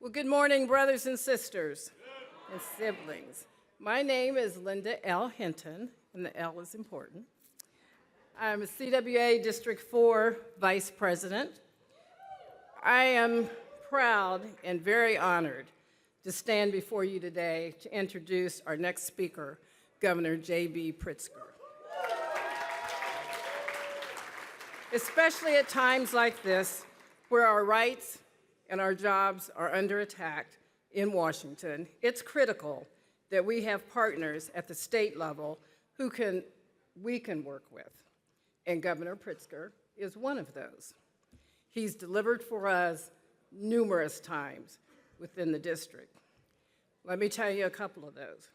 Well, good morning, brothers and sisters and siblings. My name is Linda L. Hinton, and the L is important. I'm a CWA District 4 Vice President. I am proud and very honored to stand before you today to introduce our next speaker, Governor J.B. Pritzker. Especially at times like this, where our rights and our jobs are under attack in Washington, it's critical that we have partners at the state level who we can work with. And Governor Pritzker is one of those. He's delivered for us numerous times within the district. Let me tell you a couple of those.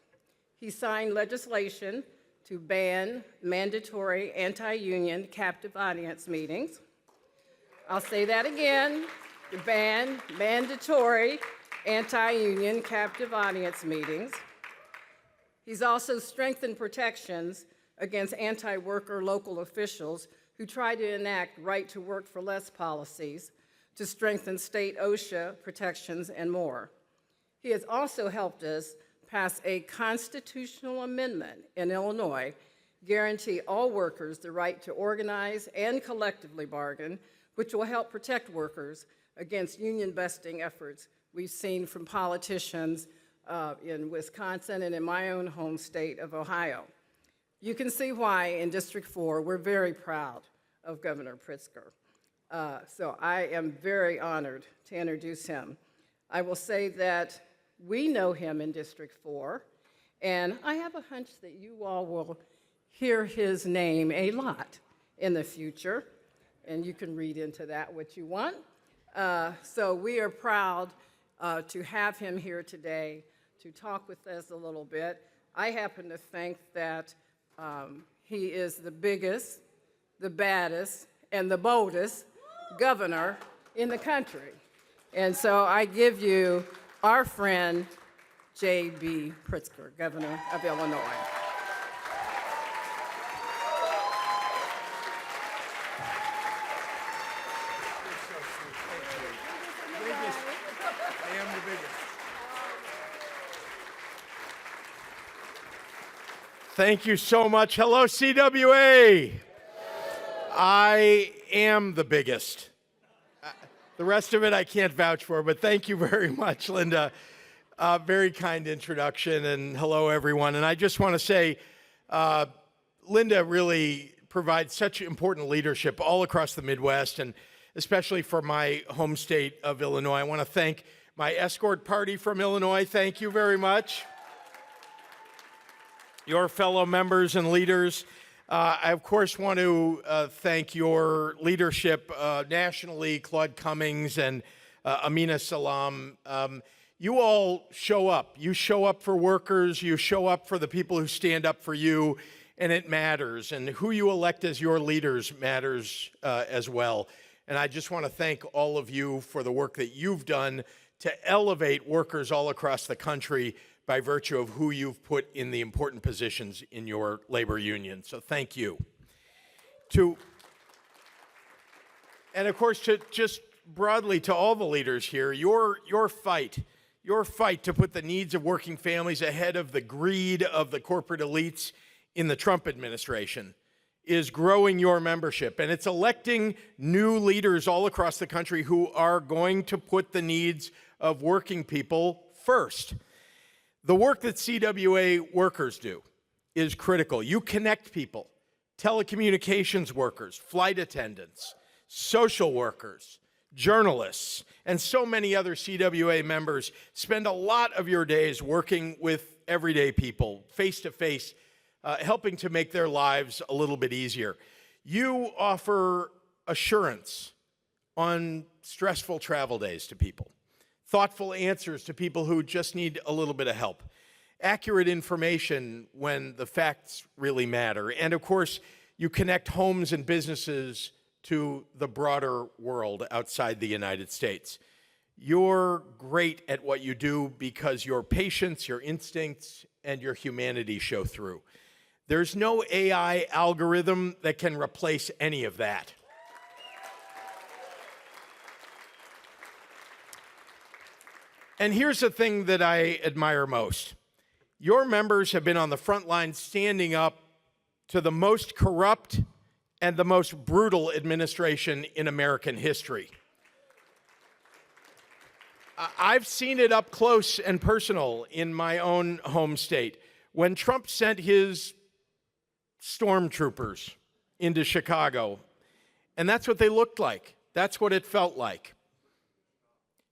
He signed legislation to ban mandatory anti-union captive audience meetings. I'll say that again, to ban mandatory anti-union captive audience meetings. He's also strengthened protections against anti-worker local officials who try to enact right-to-work-for-less policies to strengthen state OSHA protections and more. He has also helped us pass a constitutional amendment in Illinois, guarantee all workers the right to organize and collectively bargain, which will help protect workers against union busting efforts we've seen from politicians in Wisconsin and in my own home state of Ohio. You can see why in District 4 we're very proud of Governor Pritzker. So I am very honored to introduce him. I will say that we know him in District 4, and I have a hunch that you all will hear his name a lot in the future, and you can read into that what you want. So we are proud to have him here today to talk with us a little bit. I happen to think that he is the biggest, the baddest, and the boldest governor in the country. And so I give you our friend, J.B. Pritzker, Governor of Illinois. Thank you so much. Hello, CWA. I am the biggest. The rest of it I can't vouch for, but thank you very much, Linda. Very kind introduction, and hello, everyone. And I just want to say, Linda really provides such important leadership all across the Midwest, and especially for my home state of Illinois. I want to thank my escort party from Illinois. Thank you very much. Your fellow members and leaders. I, of course, want to thank your leadership nationally, Claude Cummings and Amina Salam. You all show up. You show up for workers. You show up for the people who stand up for you, and it matters. And who you elect as your leaders matters as well. And I just want to thank all of you for the work that you've done to elevate workers all across the country by virtue of who you've put in the important positions in your labor union. So thank you. And of course, to just broadly to all the leaders here, your fight to put the needs of working families ahead of the greed of the corporate elites in the Trump administration is growing your membership. And it's electing new leaders all across the country who are going to put the needs of working people first. The work that CWA workers do is critical. You connect people, telecommunications workers, flight attendants, social workers, journalists, and so many other CWA members spend a lot of your days working with everyday people, face-to-face, helping to make their lives a little bit easier. You offer assurance on stressful travel days to people, thoughtful answers to people who just need a little bit of help, accurate information when the facts really matter, and of course, you connect homes and businesses to the broader world outside the United States. You're great at what you do because your patience, your instincts, and your humanity show through. There's no AI algorithm that can replace any of that. And here's the thing that I admire most. Your members have been on the front line standing up to the most corrupt and the most brutal administration in American history. I've seen it up close and personal in my own home state. When Trump sent his stormtroopers into Chicago, and that's what they looked like. That's what it felt like.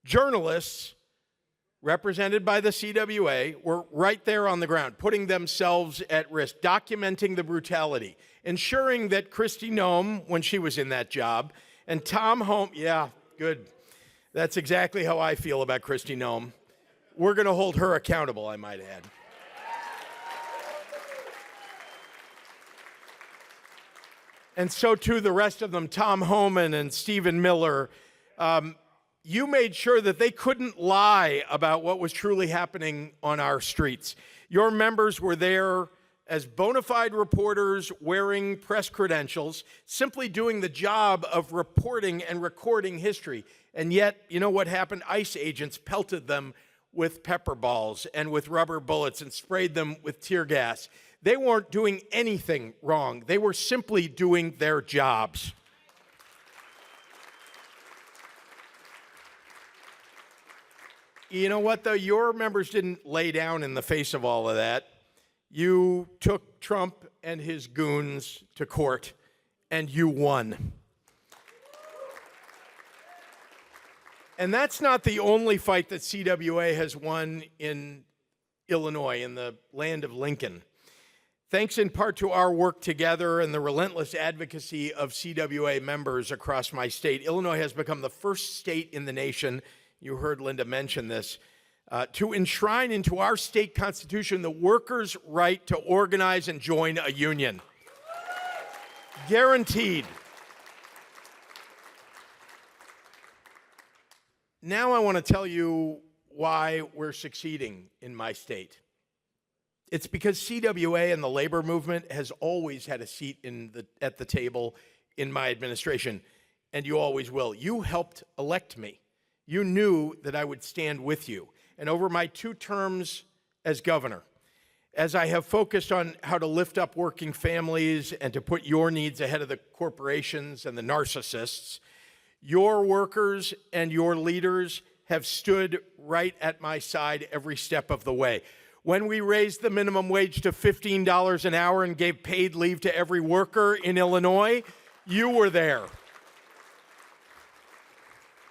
Journalists, represented by the CWA, were right there on the ground, putting themselves at risk, documenting the brutality, ensuring that Kristi Noem, when she was in that job, and Tom Holmes, yeah, good. That's exactly how I feel about Kristi Noem. We're going to hold her accountable, I might add. And so too the rest of them, Tom Homan and Stephen Miller. You made sure that they couldn't lie about what was truly happening on our streets. Your members were there as bona fide reporters wearing press credentials, simply doing the job of reporting and recording history. And yet, you know what happened? ICE agents pelted them with pepper balls and with rubber bullets and sprayed them with tear gas. They weren't doing anything wrong. They were simply doing their jobs. You know what, though? Your members didn't lay down in the face of all of that. You took Trump and his goons to court, and you won. And that's not the only fight that CWA has won in Illinois, in the land of Lincoln. Thanks in part to our work together and the relentless advocacy of CWA members across my state, Illinois has become the first state in the nation, you heard Linda mention this, to enshrine into our state constitution the workers' right to organize and join a union. Guaranteed. Now I want to tell you why we're succeeding in my state. It's because CWA and the labor movement has always had a seat at the table in my administration, and you always will. You helped elect me. You knew that I would stand with you. And over my 2 terms as governor, as I have focused on how to lift up working families and to put your needs ahead of the corporations and the narcissists, your workers and your leaders have stood right at my side every step of the way. When we raised the minimum wage to $15 an hour and gave paid leave to every worker in Illinois, you were there.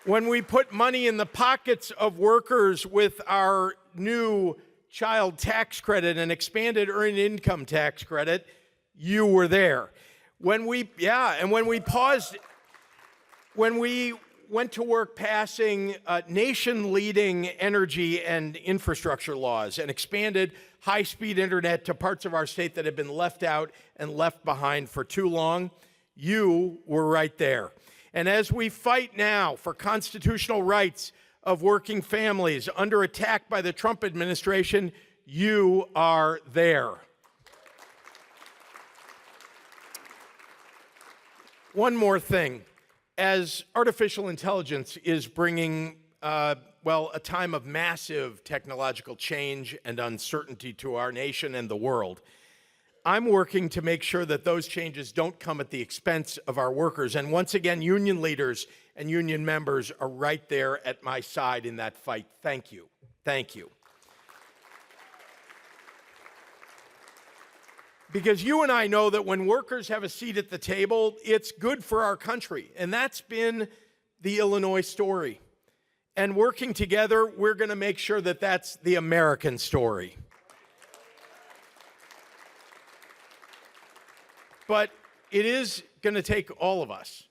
When we put money in the pockets of workers with our new child tax credit and expanded earned income tax credit, you were there. When we went to work passing nation-leading energy and infrastructure laws and expanded high-speed internet to parts of our state that had been left out and left behind for too long, you were right there. And as we fight now for constitutional rights of working families under attack by the Trump administration, you are there. One more thing. As artificial intelligence is bringing, a time of massive technological change and uncertainty to our nation and the world, I'm working to make sure that those changes don't come at the expense of our workers. And once again, union leaders and union members are right there at my side in that fight. Thank you. Thank you. Because you and I know that when workers have a seat at the table, it's good for our country. And that's been the Illinois story. And working together, we're going to make sure that that's the American story. But it is going to take all of us.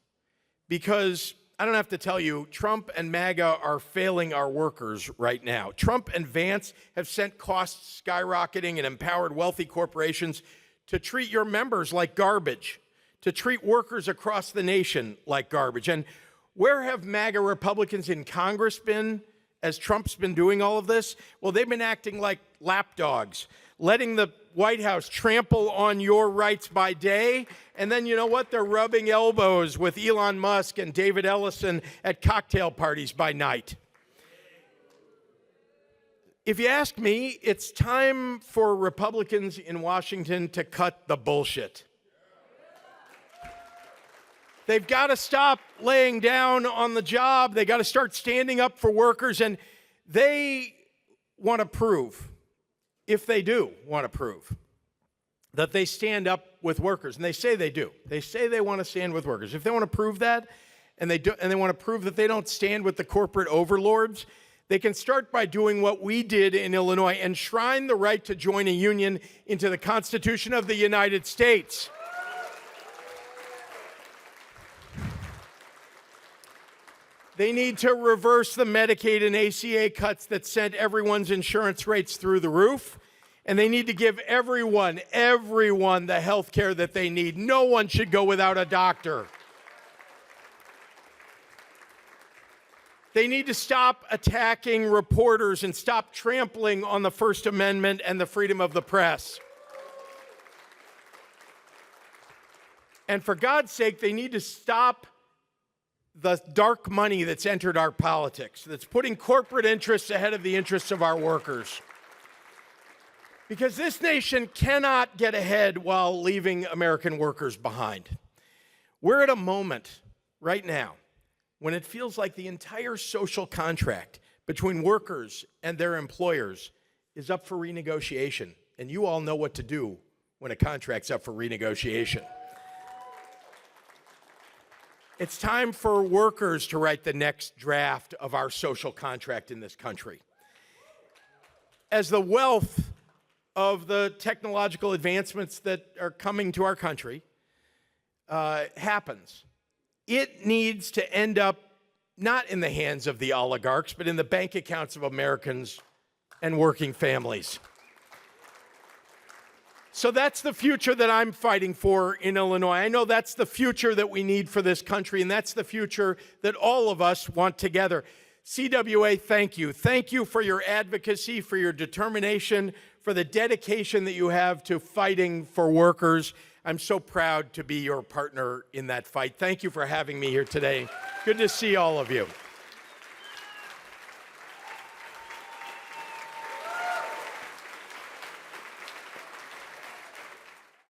Because I don't have to tell you, Trump and MAGA are failing our workers right now. Trump and Vance have sent costs skyrocketing and empowered wealthy corporations to treat your members like garbage, to treat workers across the nation like garbage. And where have MAGA Republicans in Congress been as Trump's been doing all of this? Well, they've been acting like lapdogs, letting the White House trample on your rights by day, and then you know what? They're rubbing elbows with Elon Musk and David Ellison at cocktail parties by night. If you ask me, it's time for Republicans in Washington to cut the bullshit. They've got to stop laying down on the job. They got to start standing up for workers, and they want to prove, if they do want to prove, that they stand up with workers, and they say they do. They say they want to stand with workers. If they want to prove that, and they want to prove that they don't stand with the corporate overlords, they can start by doing what we did in Illinois, enshrine the right to join a union into the Constitution of the United States. They need to reverse the Medicaid and ACA cuts that sent everyone's insurance rates through the roof. And they need to give everyone the health care that they need. No one should go without a doctor. They need to stop attacking reporters and stop trampling on the First Amendment and the freedom of the press. And for God's sake, they need to stop the dark money that's entered our politics, that's putting corporate interests ahead of the interests of our workers. Because this nation cannot get ahead while leaving American workers behind. We're at a moment right now when it feels like the entire social contract between workers and their employers is up for renegotiation. And you all know what to do when a contract's up for renegotiation. It's time for workers to write the next draft of our social contract in this country. As the wealth of the technological advancements that are coming to our country happens, it needs to end up not in the hands of the oligarchs, but in the bank accounts of Americans and working families. So that's the future that I'm fighting for in Illinois. I know that's the future that we need for this country, and that's the future that all of us want together. CWA, thank you. Thank you for your advocacy, for your determination, for the dedication that you have to fighting for workers. I'm so proud to be your partner in that fight. Thank you for having me here today. Good to see all of you.